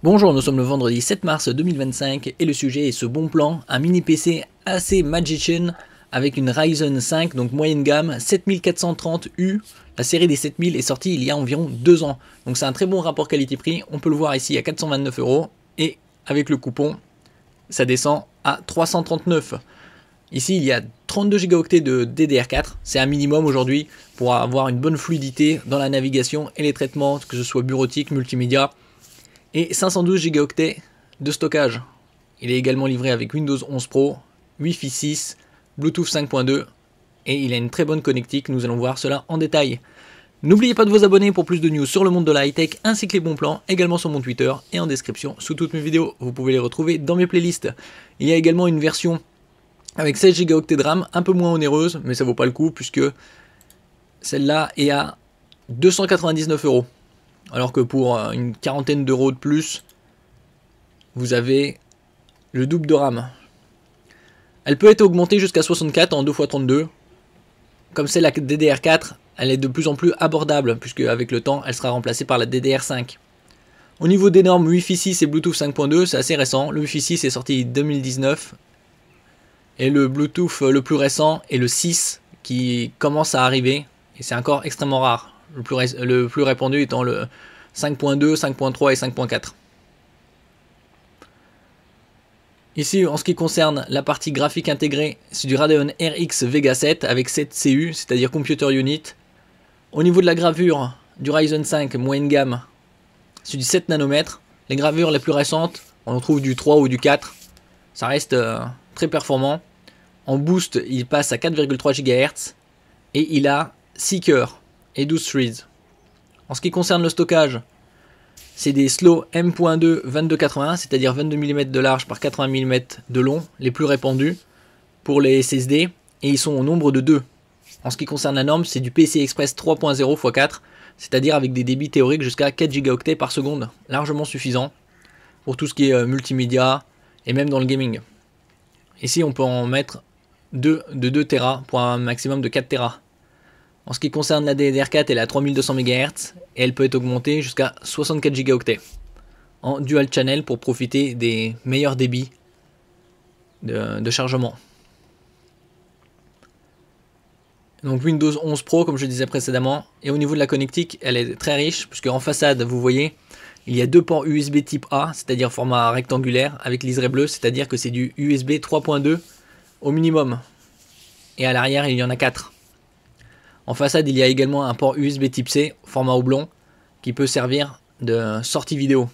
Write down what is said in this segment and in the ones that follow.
Bonjour, nous sommes le vendredi 7 mars 2025 et le sujet est ce bon plan, un mini PC assez Magician avec une Ryzen 5, donc moyenne gamme, 7430U. La série des 7000 est sortie il y a environ 2 ans, donc c'est un très bon rapport qualité-prix. On peut le voir ici à 429 € et avec le coupon, ça descend à 339. Ici, il y a 32 Go de DDR4, c'est un minimum aujourd'hui pour avoir une bonne fluidité dans la navigation et les traitements, que ce soit bureautique, multimédia. Et 512 Go de stockage. Il est également livré avec Windows 11 Pro, Wi-Fi 6, Bluetooth 5.2 et il a une très bonne connectique, nous allons voir cela en détail. N'oubliez pas de vous abonner pour plus de news sur le monde de la high-tech ainsi que les bons plans, également sur mon Twitter et en description sous toutes mes vidéos. Vous pouvez les retrouver dans mes playlists. Il y a également une version avec 16 Go de RAM, un peu moins onéreuse, mais ça vaut pas le coup puisque celle-là est à 299 €. Alors que pour une quarantaine d'euros de plus, vous avez le double de RAM. Elle peut être augmentée jusqu'à 64 en 2x32. Comme c'est la DDR4, elle est de plus en plus abordable, puisque avec le temps, elle sera remplacée par la DDR5. Au niveau des normes Wi-Fi 6 et Bluetooth 5.2, c'est assez récent. Le Wi-Fi 6 est sorti en 2019. Et le Bluetooth le plus récent est le 6, qui commence à arriver. Et c'est encore extrêmement rare. Le plus répandu étant le 5.2, 5.3 et 5.4. Ici, en ce qui concerne la partie graphique intégrée, c'est du Radeon RX Vega 7 avec 7 CU, c'est-à-dire Computer Unit. Au niveau de la gravure, du Ryzen 5 moyenne gamme, c'est du 7 nanomètres. Les gravures les plus récentes, on en trouve du 3 ou du 4. Ça reste très performant. En boost, il passe à 4,3 GHz et il a 6 cœurs et 12 threads. En ce qui concerne le stockage, c'est des slots M.2 2280, c'est-à-dire 22 mm de large par 80 mm de long, les plus répandus pour les SSD, et ils sont au nombre de 2. En ce qui concerne la norme, c'est du PCI Express 3.0 x 4, c'est-à-dire avec des débits théoriques jusqu'à 4 Go par seconde, largement suffisant pour tout ce qui est multimédia et même dans le gaming. Ici, on peut en mettre de 2 Tera pour un maximum de 4 Tera. En ce qui concerne la DDR4, elle est à 3200 MHz et elle peut être augmentée jusqu'à 64 Go en dual channel pour profiter des meilleurs débits de chargement. Donc Windows 11 Pro, comme je disais précédemment, et au niveau de la connectique, elle est très riche puisque en façade, vous voyez, il y a 2 ports USB type A, c'est-à-dire format rectangulaire avec liseré bleu, c'est-à-dire que c'est du USB 3.2 au minimum. Et à l'arrière, il y en a 4. En façade, il y a également un port USB type C, format oblong, qui peut servir de sortie vidéo.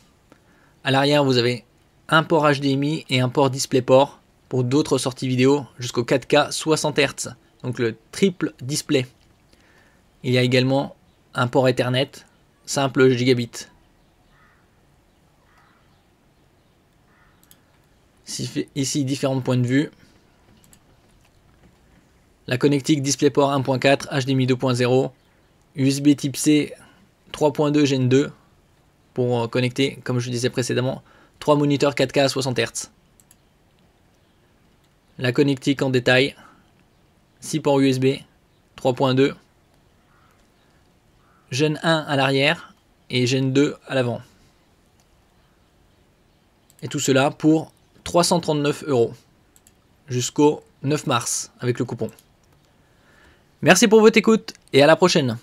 À l'arrière, vous avez un port HDMI et un port DisplayPort pour d'autres sorties vidéo jusqu'au 4K 60 Hz, donc le triple display. Il y a également un port Ethernet, simple gigabit. Ici, différents points de vue. La connectique DisplayPort 1.4, HDMI 2.0, USB type C 3.2 Gen 2 pour connecter, comme je disais précédemment, 3 moniteurs 4K à 60 Hz. La connectique en détail, 6 ports USB 3.2, Gen 1 à l'arrière et Gen 2 à l'avant. Et tout cela pour 339 € jusqu'au 9 mars avec le coupon. Merci pour votre écoute et à la prochaine.